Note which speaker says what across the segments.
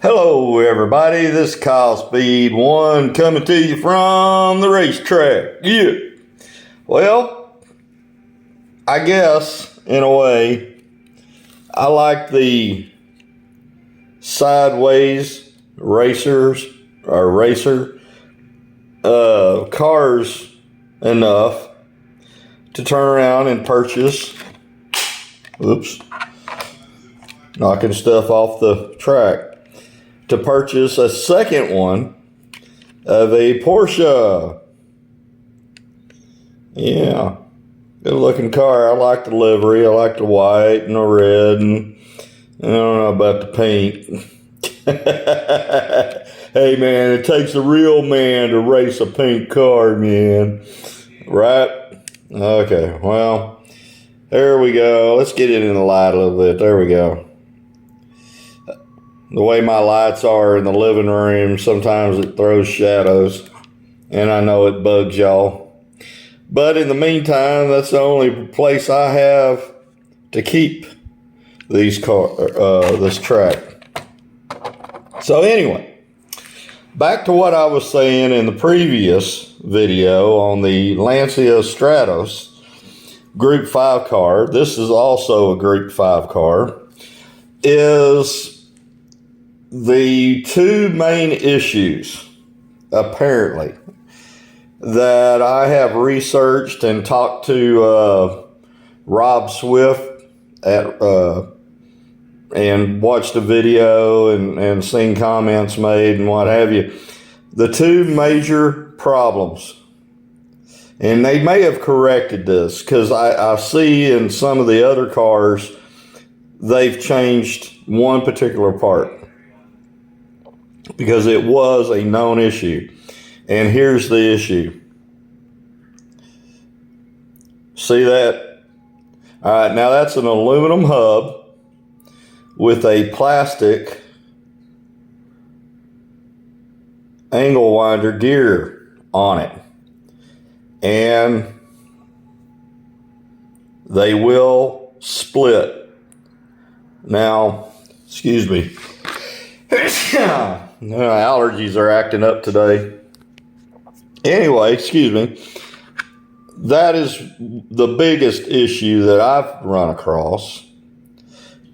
Speaker 1: Hello everybody, this is Kyle Speed 1 coming to you from the racetrack. Yeah. Well, I guess in a way I like the Sideways racer cars enough to turn around and purchase, knocking stuff off the track, to purchase a second one of a Porsche. Yeah, good looking car. I like the livery. I like the white and the red, and I don't know about the pink. Hey man, it takes a real man to race a pink car, man. Right? Okay, well, there we go. Let's get it in the light a little bit. There we go. The way my lights are in the living room, sometimes it throws shadows, and I know it bugs y'all. But in the meantime, that's the only place I have to keep this track. So anyway, back to what I was saying in the previous video on the Lancia Stratos Group 5 car. This is also a Group 5 car. Is the two main issues, apparently, that I have researched and talked to Rob Swift and watched a video and seen comments made and what have you. The two major problems, and they may have corrected this because I see in some of the other cars they've changed one particular part, because it was a known issue. And here's the issue. See that? All right, now that's an aluminum hub with a plastic angle winder gear on it. And they will split. Now, excuse me. Allergies are acting up today. Anyway, excuse me. That is the biggest issue that I've run across.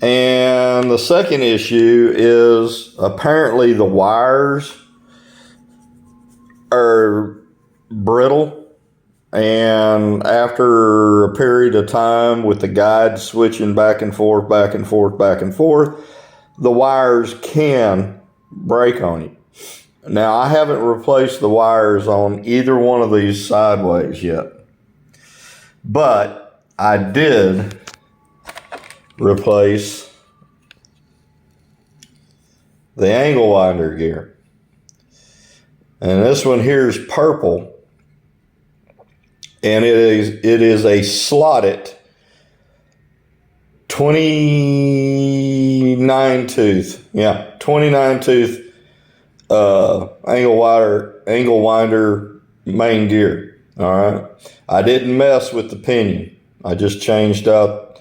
Speaker 1: And the second issue is apparently the wires are brittle. And after a period of time with the guide switching back and forth, the wires can break on you. Now, I haven't replaced the wires on either one of these Sideways yet, but I did replace the angle winder gear. And this one here is purple, and it is a slotted 29 tooth. Yeah, 29 tooth angle winder main gear. All right. I didn't mess with the pinion. I just changed up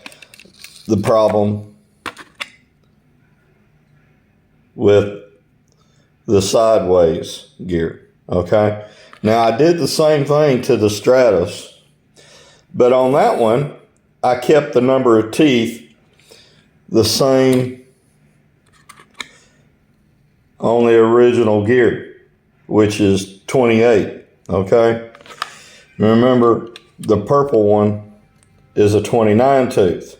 Speaker 1: the problem with the Sideways gear. Okay. Now I did the same thing to the Stratos, but on that one, I kept the number of teeth the same on the original gear, which is 28, okay? Remember, the purple one is a 29 tooth.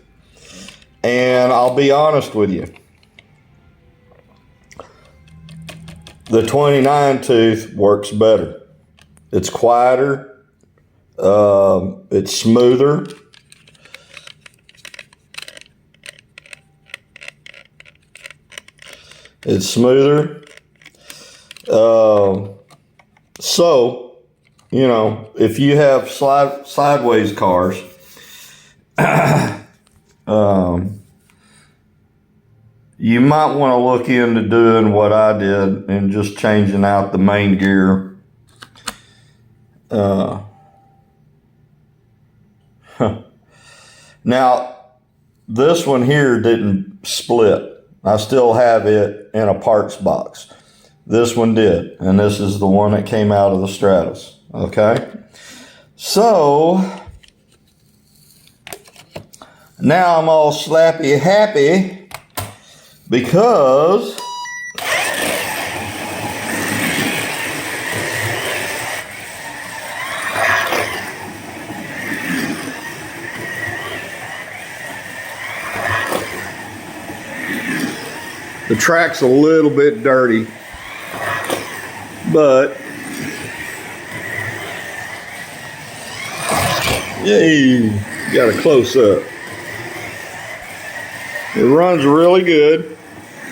Speaker 1: And I'll be honest with you, the 29 tooth works better. It's quieter, it's smoother. It's smoother. So, you know, if you have Sideways cars, you might want to look into doing what I did and just changing out the main gear. Now, this one here didn't split. I still have it in a parts box. This one did, and this is the one that came out of the Stratus, okay? So, now I'm all slappy happy because the track's a little bit dirty, but yay, got a close up. It runs really good.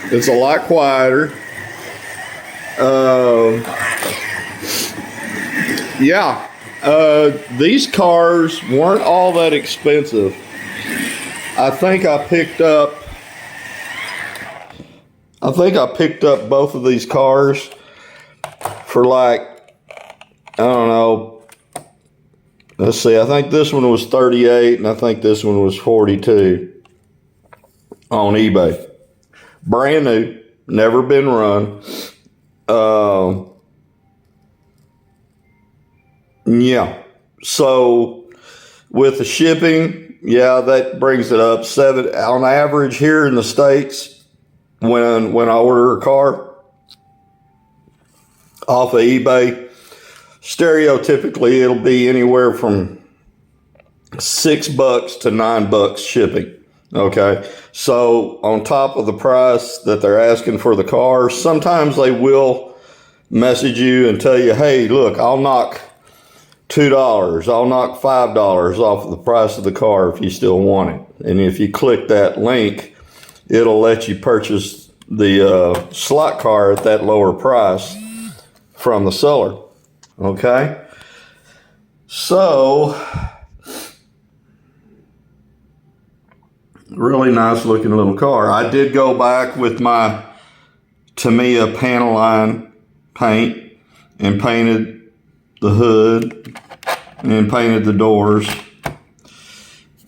Speaker 1: It's a lot quieter. These cars weren't all that expensive. I think I picked up both of these cars for like, I don't know, let's see, I think this one was 38 and I think this one was 42 on eBay. Brand new, never been run. Yeah, so with the shipping, yeah, that brings it up $7 on average here in the States. When I order a car off of eBay, stereotypically it'll be anywhere from $6 to $9 shipping. Okay, so on top of the price that they're asking for the car, sometimes they will message you and tell you, hey, look, I'll knock $2, I'll knock $5 off of the price of the car if you still want it. And if you click that link, it'll let you purchase the slot car at that lower price from the seller. Okay, so really nice looking little car. I did go back with my Tamiya panel line paint and painted the hood and painted the doors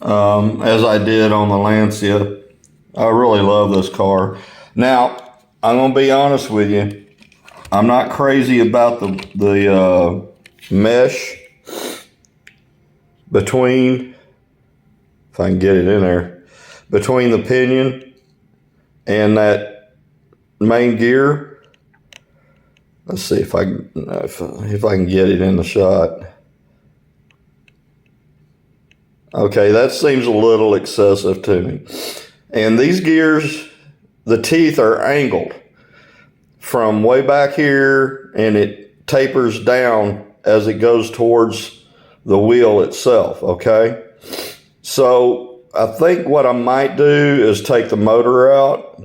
Speaker 1: as I did on the Lancia. I really love this car. Now, I'm going to be honest with you. I'm not crazy about the mesh between, if I can get it in there, between the pinion and that main gear. Let's see if I can get it in the shot. Okay, that seems a little excessive to me. And these gears, the teeth are angled from way back here, and it tapers down as it goes towards the wheel itself, okay? So I think what I might do is take the motor out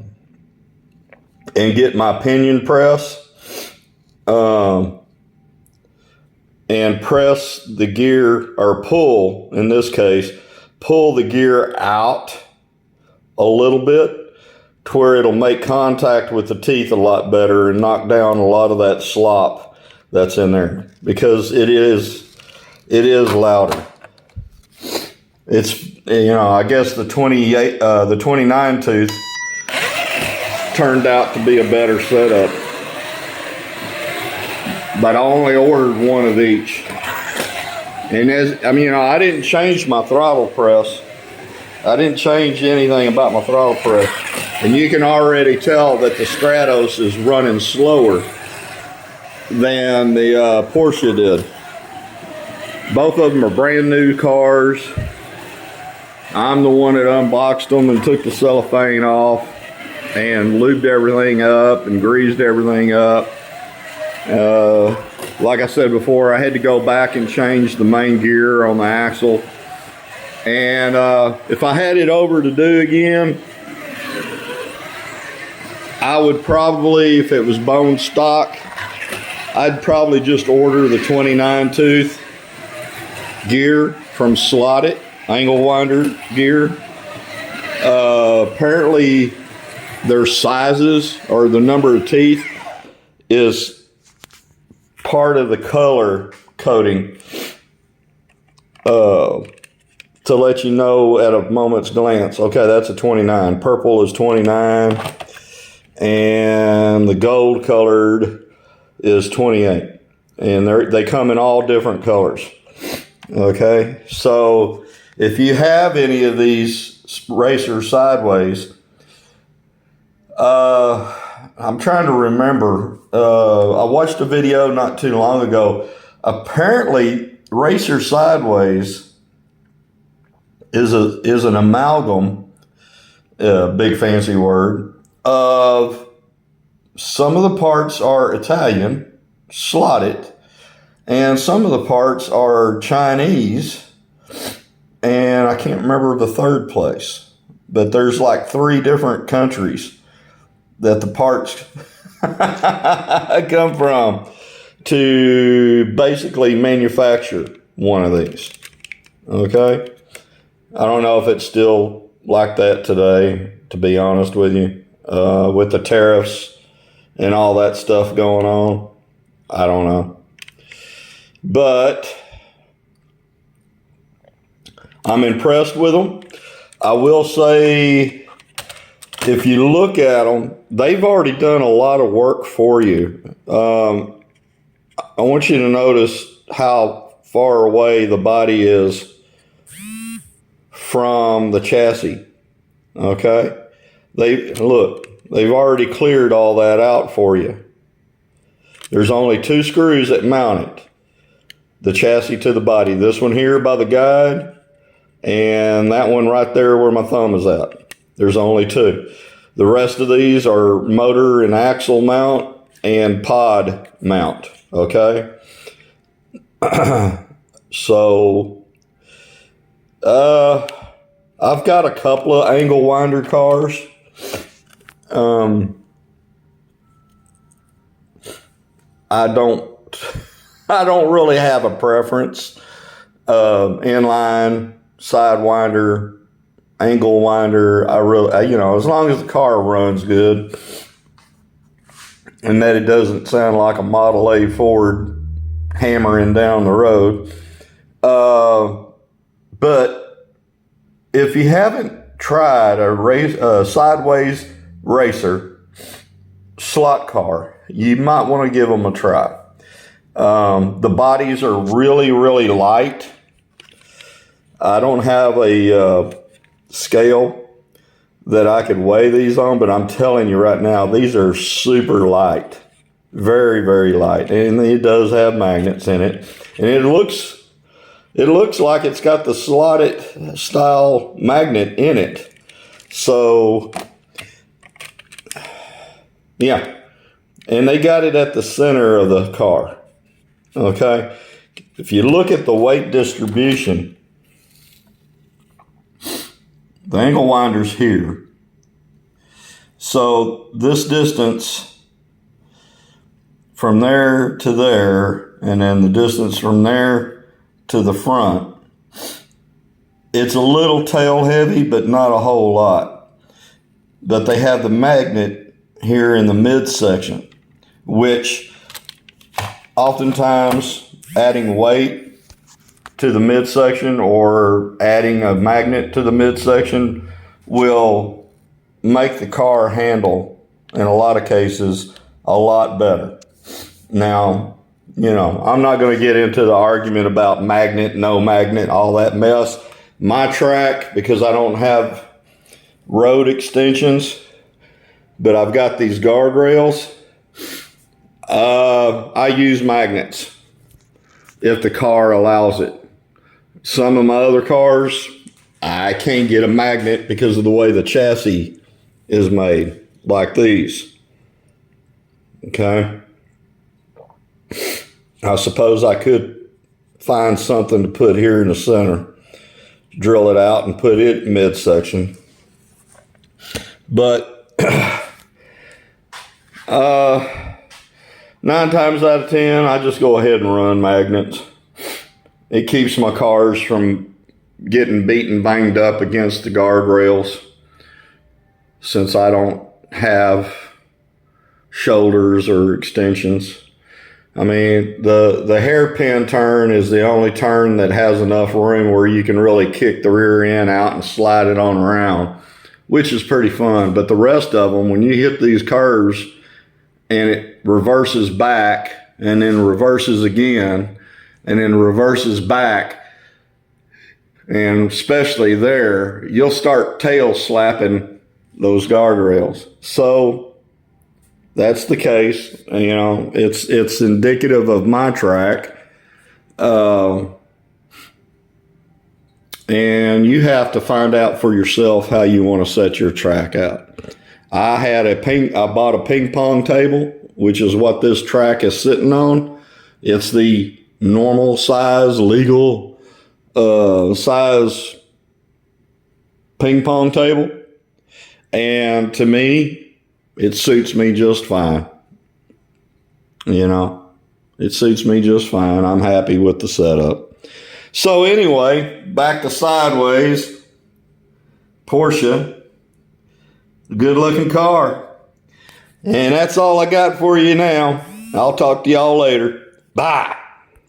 Speaker 1: and get my pinion press and press the gear, or pull, in this case, pull the gear out a little bit to where it'll make contact with the teeth a lot better and knock down a lot of that slop that's in there, because it is louder. It's, you know, I guess the 29 tooth turned out to be a better setup, but I only ordered one of each. And I didn't change my throttle press. I didn't change anything about my throttle press. And you can already tell that the Stratos is running slower than the Porsche did. Both of them are brand new cars. I'm the one that unboxed them and took the cellophane off and lubed everything up and greased everything up. Like I said before, I had to go back and change the main gear on the axle. And if I had it over to do again, I would probably, if it was bone stock, I'd probably just order the 29 tooth gear from Slotted, angle winder gear. Apparently their sizes, or the number of teeth, is part of the color coding to let you know at a moment's glance. Okay, that's a 29. Purple is 29. and the gold colored is 28. And they come in all different colors. Okay, so if you have any of these Racer Sideways, I'm trying to remember. I watched a video not too long ago. Apparently, Racer Sideways is an amalgam, big fancy word, of some of the parts are Italian, slotted, and some of the parts are Chinese, and I can't remember the third place, but there's like 3 different countries that the parts come from to basically manufacture one of these. Okay? I don't know if it's still like that today, to be honest with you, with the tariffs and all that stuff going on. I don't know. But I'm impressed with them. I will say, if you look at them, they've already done a lot of work for you. I want you to notice how far away the body is from the chassis. Okay? They've already cleared all that out for you. There's only 2 screws that mount it. The chassis to the body. This one here by the guide, and that one right there where my thumb is at. There's only 2. The rest of these are motor and axle mount and pod mount. Okay? So, I've got a couple of angle winder cars. I don't really have a preference. Inline, sidewinder, angle winder. As long as the car runs good and that it doesn't sound like a Model A Ford hammering down the road. But if you haven't tried a Sideways Racer slot car, you might want to give them a try. The bodies are really, really light. I don't have a scale that I could weigh these on, but I'm telling you right now, these are super light. Very, very light. And it does have magnets in it. And it looks like it's got the slotted style magnet in it. So, yeah. And they got it at the center of the car. Okay? If you look at the weight distribution, the angle winder's here. So this distance from there to there, and then the distance from there to the front, it's a little tail heavy, but not a whole lot. But they have the magnet here in the midsection, which oftentimes adding weight to the midsection or adding a magnet to the midsection will make the car handle, in a lot of cases, a lot better. Now, I'm not going to get into the argument about magnet, no magnet, all that mess. My track, because I don't have road extensions, but I've got these guardrails, I use magnets if the car allows it. Some of my other cars, I can't get a magnet because of the way the chassis is made, like these. Okay? I suppose I could find something to put here in the center, drill it out and put it in midsection. But 9 times out of 10, I just go ahead and run magnets. It keeps my cars from getting beaten, banged up against the guardrails, since I don't have shoulders or extensions. I mean, the hairpin turn is the only turn that has enough room where you can really kick the rear end out and slide it on around. which is pretty fun. But the rest of them, when you hit these curves and it reverses back and then reverses again and then reverses back, and especially there, you'll start tail slapping those guardrails. So that's the case. You know, it's indicative of my track. And you have to find out for yourself how you want to set your track out. I bought a ping pong table, which is what this track is sitting on. It's the normal size, legal size ping pong table. And to me, it suits me just fine. You know, it suits me just fine. I'm happy with the setup. So anyway, back to Sideways Porsche. Good looking car. And that's all I got for you now. I'll talk to y'all later. Bye.